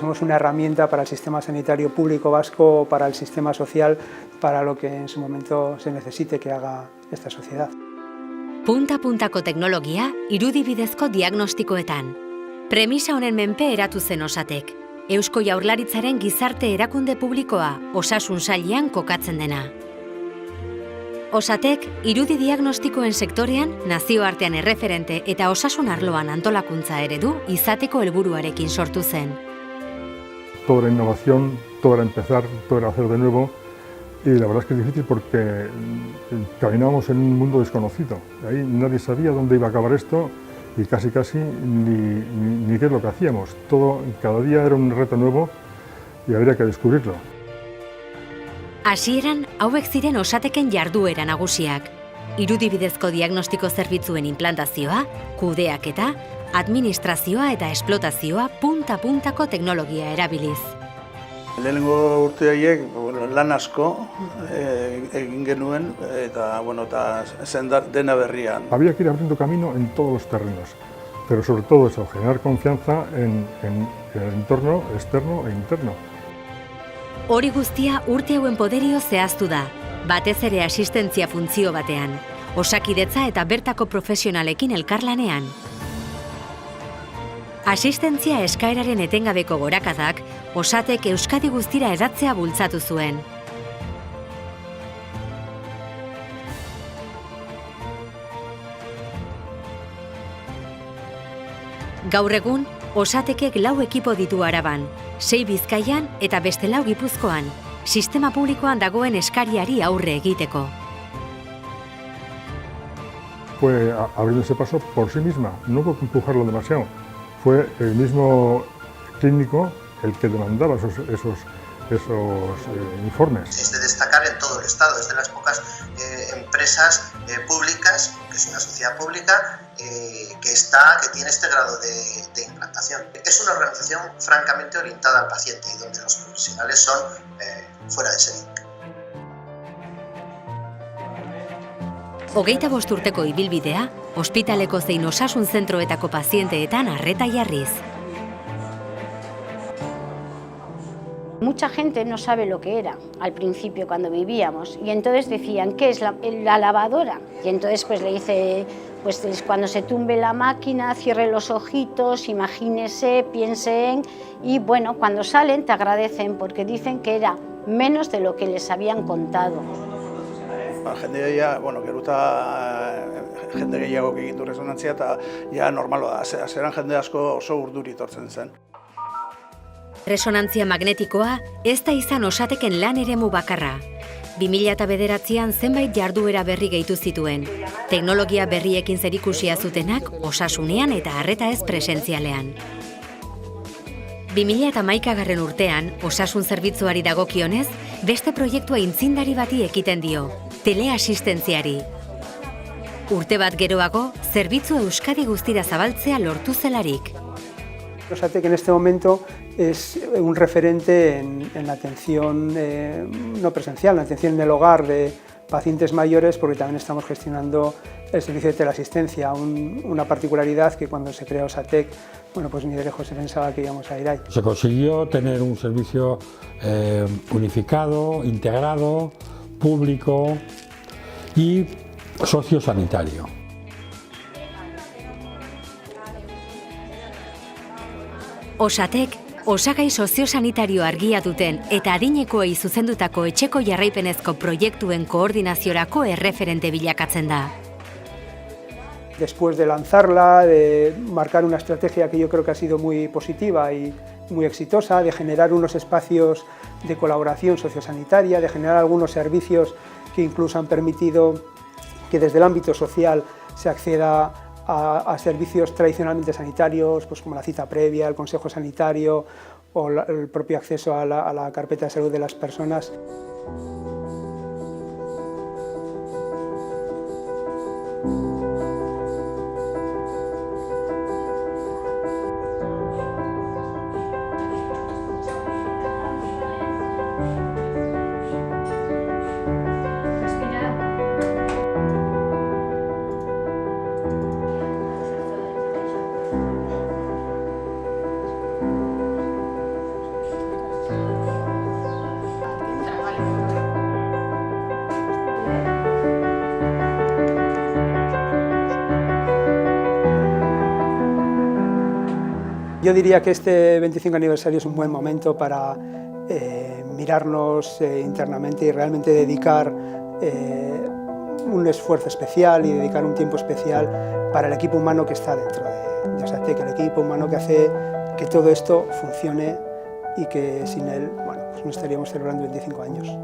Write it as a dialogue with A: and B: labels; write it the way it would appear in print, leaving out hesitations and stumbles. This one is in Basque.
A: Somos una herramienta para el sistema sanitario público vasco, para el sistema social, para lo que en su momento se necesite que haga esta sociedad.
B: Punta-puntako teknologia irudi bidezko diagnostikoetan. Premisa honen menpe eratu zen Osatek. Eusko Jaurlaritzaren gizarte erakunde publikoa Osasun Sailean kokatzen dena. Osatek irudi diagnostikoen sektorean nazioartean erreferente eta osasun arloan antolakuntza eredu izateko helburuarekin sortu zen.
C: Todo era innovación, todo era empezar, todo era hacer de nuevo y la verdad es que es difícil porque caminábamos en un mundo desconocido. Ahí nadie sabía dónde iba a acabar esto y casi ni qué es lo que hacíamos. Todo, cada día era un reto nuevo y habría que descubrirlo.
B: Hasieran, hauek ziren Osateken jarduera nagusiak. Irudi bidezko diagnostiko zerbitzuen implantazioa, kudeaketa, administrazioa eta esplotazioa punta-puntako teknologia erabiliz.
D: Lehenengo urte horiek lan asko egin genuen eta zen dena berrian.
C: Había que ir abriendo camino en todos los terrenos, pero sobre todo eso, generar confianza en el entorno externo e interno.
B: Hori guztia urte hauen poderio zehaztu da, batez ere asistentzia funtzio batean, osakidetza eta bertako profesionalekin elkarlanean. Asistentzia eskaeraren etengabeko gorakadak, Osatek Euskadi guztira hedatzea bultzatu zuen. Gaur egun, Osatekek 4 ekipo ditu Araban, 6 Bizkaian eta beste 4 Gipuzkoan, sistema publikoan dagoen eskariari aurre egiteko.
C: Fue abriendo ese paso por sí misma, no hubo que empujarlo demasiado. Fue el mismo clínico el que demandaba esos informes.
E: Es de destacar en todo el Estado, es de las pocas empresas públicas, que es una sociedad pública, que tiene este grado de implantación. Es una organización francamente orientada al paciente y donde los profesionales son fuera de serie.
B: 25 urteko ibilbidea, ospitaleko zein osasun zentroetako pazienteetan arreta jarriz.
F: Mucha gente no sabe lo que era al principio cuando vivíamos y entonces decían, ¿qué es la lavadora? Y entonces pues le dice, pues cuando se tumbe la máquina, cierre los ojitos, imagínese, piensen y bueno, cuando salen te agradecen porque dicen que era menos de lo que les habían contado.
D: Jendea, jende gehiago egin du resonantzia eta ja normaloa da, zeran jende asko oso urduri etortzen zen.
B: Resonantzia magnetikoa ez da izan Osateken lan eremu bakarra. 2009an zenbait jarduera berri gehitu zituen. Teknologia berriekin zerikusia zutenak osasunean eta arreta ez presentzialean. 2011 urtean, osasun zerbitzuari dagokionez, beste proiektua intzindari bati ekiten dio, teleasistentziari. Urte bat geroago, zerbitzu Euskadi guztira zabaltzea lortu zelarik.
A: Osatek en este momento es un referente en la atención no presencial, la atención en el hogar de pacientes mayores, porque también estamos gestionando el servicio de teleasistencia, una particularidad que cuando se creó Osatek, pues ni de lejos se pensaba que íbamos a ir ahí.
G: Se consiguió tener un servicio unificado, integrado, público y sociosanitario.
B: Osatek, osagai soziosanitario argia duten eta adinekoei zuzendutako etxeko jarraipenezko proiektuen koordinaziorako erreferente bilakatzen da.
A: Después de lanzarla, de marcar una estrategia que yo creo que ha sido muy positiva y muy exitosa, de generar unos espacios de colaboración sociosanitaria, de generar algunos servicios que incluso han permitido que desde el ámbito social se acceda a servicios tradicionalmente sanitarios, pues como la cita previa, el consejo sanitario o el propio acceso a la carpeta de salud de las personas. Yo diría que este 25 aniversario es un buen momento para mirarnos internamente y realmente dedicar un esfuerzo especial y dedicar un tiempo especial para el equipo humano que está dentro de Osatek, el equipo humano que hace que todo esto funcione y que sin él, bueno, pues no estaríamos celebrando 25 años.